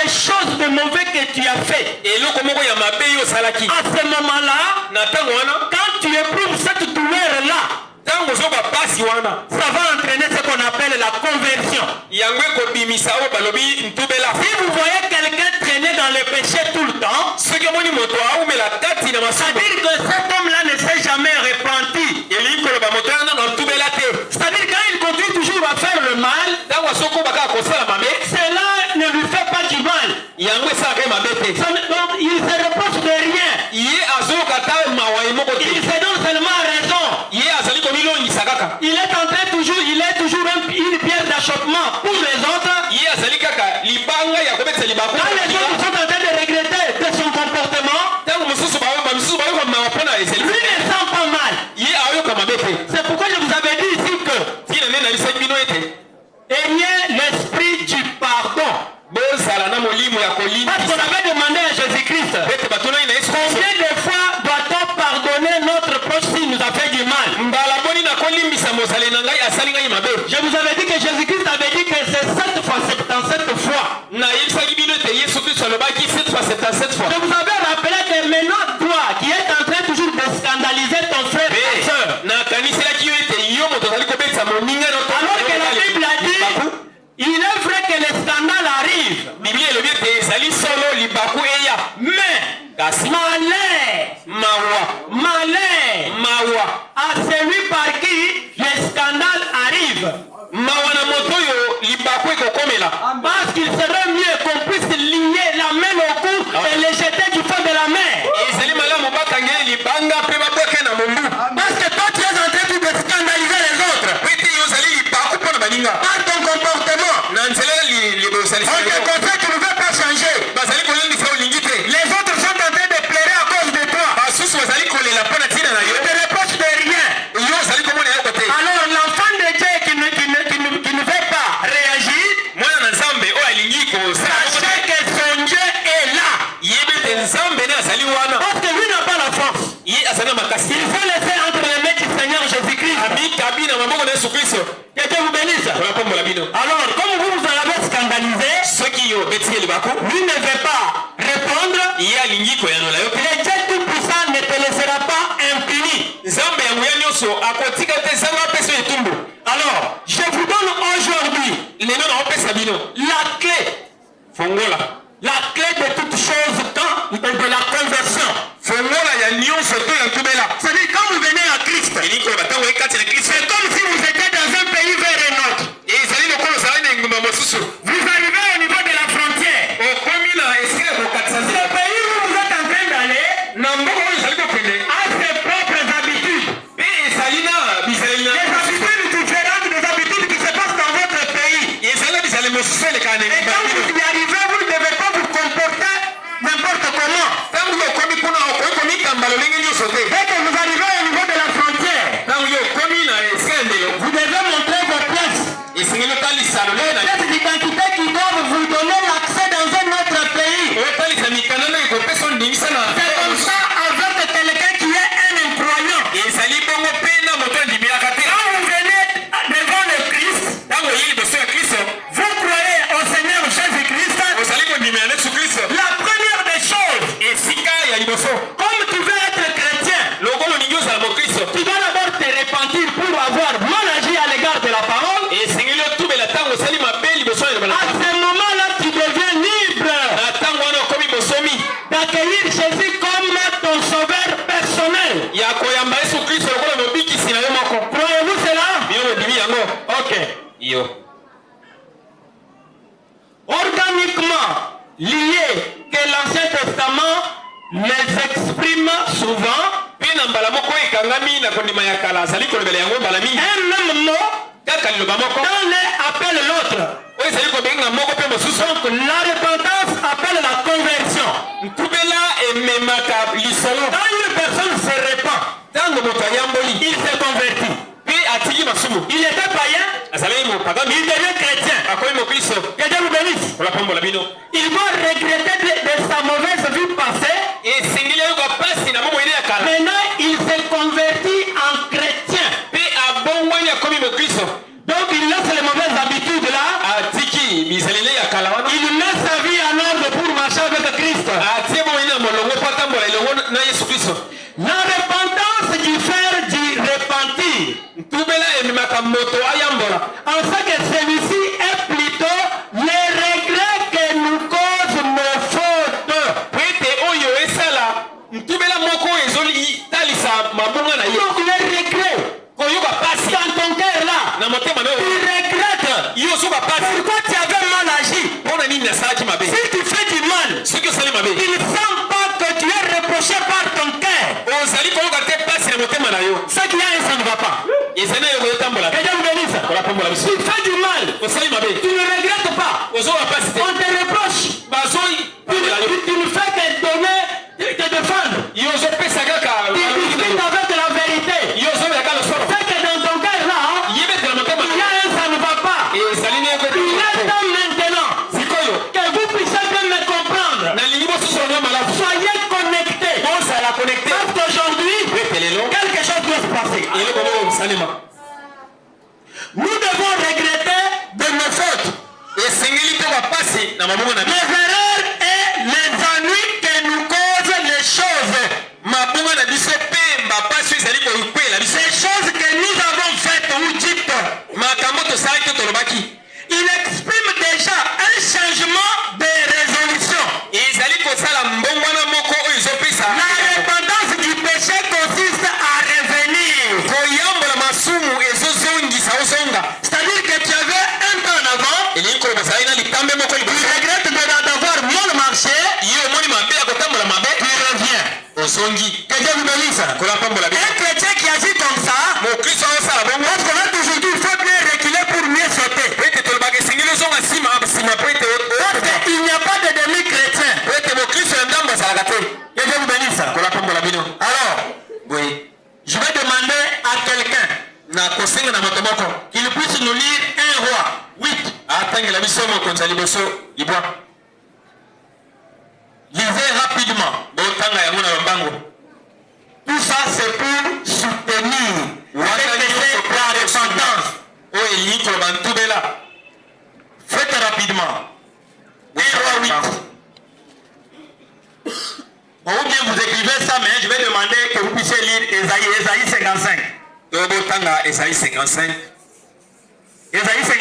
choses de mauvais que tu as fait. À ce moment-là, quand tu éprouves cette douleur-là, ça va entraîner ce qu'on appelle la conversion. Si vous voyez quelqu'un traîner dans le péché tout le temps, c'est-à-dire que cet homme-là ne s'est jamais repenti. C'est-à-dire quand il continue toujours à faire le mal, cela ne lui fait pas du mal. Donc il se reproche de rien. Il se donne seulement raison. Il est en train toujours, il est toujours une pierre d'achoppement pour les autres. Quand les autres sont en train de regretter de son comportement, lui ne sent pas mal. C'est pourquoi je vous avais dit ici que ayez l'esprit du pardon. Parce qu'on avait demandé à Jésus-Christ, combien de fois doit-on pardonner notre proche s'il nous a fait du mal? Je vous avais dit que Jésus-Christ avait dit que c'est 7 fois 77 fois. Je vous avais rappelé que maintenant toi qui es en train toujours de scandaliser ton frère et ta soeur, alors que la Bible a dit, il est vrai que le scandale arrive, mais malheur à celui par qui le scandale arrive. Parce qu'il serait mieux qu'on puisse lier la main au cou et les jeter du fond de la mer. Parce que toi tu es en train de scandaliser les autres par ton comportement. On te conseille, tu ne veux pas changer. Les autres sont en train de pleurer à cause de toi. Tu te reproches de rien. Alors l'enfant de Dieu qui ne veut pas réagir, sachez que son Dieu est là. Parce que lui n'a pas la force. Il faut laisser entre les mains du Seigneur Jésus-Christ. Que Dieu vous bénisse. Alors, comme vous en avez scandalisé, lui ne veut pas répondre. Le Dieu Tout-Puissant ne te laissera pas impuni. Alors, je vous donne aujourd'hui la clé de toute chose de la conversion. C'est-à-dire quand vous venez à Christ, c'est comme si vous étiez dans un pays vers un autre. Vous arrivez au niveau de la frontière. Le pays où vous êtes en train d'aller a ses propres habitudes. Les habitudes différentes des habitudes qui se passent dans votre pays. Et quand vous y arrivez, vous ne devez pas vous comporter n'importe comment. Dès que vous arrivez au niveau de la frontière, vous devez montrer vos pièces. Les pièces d'identité qui doivent vous donner l'accès dans un autre pays. C'est comme ça avec quelqu'un qui est un incroyant. Quand vous venez devant le Christ, vous croyez au Seigneur Jésus-Christ. La première des choses, comme tu veux être chrétien, tu dois d'abord te repentir pour avoir mal agi à l'égard de la parole. À ce moment-là, tu deviens libre d'accueillir Jésus comme ton sauveur personnel. Croyez-vous cela? Ok. Organiquement lié que l'Ancien Testament les exprime souvent. Un même mot dans l'un appelle l'autre. Donc la repentance appelle la conversion. Quand une personne se répand, il se convertit. Il était païen, il devient chrétien. Que Dieu vous bénisse. Il va regretter de sa mauvaise vie passée. Maintenant, il se convertit en chrétien. Donc il laisse les mauvaises habitudes là. Il met sa vie en ordre Si tu fais du mal, il ne sent pas que tu es reproché par ton cœur. Ce qui est, ça ne va pas. Que Dieu vous bénisse. Si tu fais du mal, tu ne regrettes pas. On te reproche. Tu ne fais que donner, te défendre. Tu discutes avec la vérité. C'est que dans ton cœur là, il y a un ça ne va pas. Il est temps maintenant que vous puissiez bien me comprendre. Soyez connectés. Parce qu'aujourd'hui, quelque chose doit se passer. Nous devons regretter de nos fautes, les erreurs et les ennuis que nous causent les choses. Ces choses que nous avons faites ou dites. Il exprime déjà un changement de résolution. La repentance du péché consiste à revenir. C'est-à-dire que tu avais un temps en avant, tu regrettes d'avoir mal marché, tu reviens. Que Dieu vous bénisse. Un chrétien qui agit comme ça, parce qu'on a toujours dit il faut bien reculer pour mieux sauter. Il n'y a pas de demi-chrétien. Que Dieu vous bénisse. Alors, je vais demander à quelqu'un qu'il puisse nous lire 1 Roi 8. Lisez rapidement. Tout ça c'est pour soutenir la repentance. Faites rapidement. 1 Roi 8. Ou bien vous écrivez ça, mais je vais demander que vous puissiez lire Ésaïe 55. Ésaïe 55.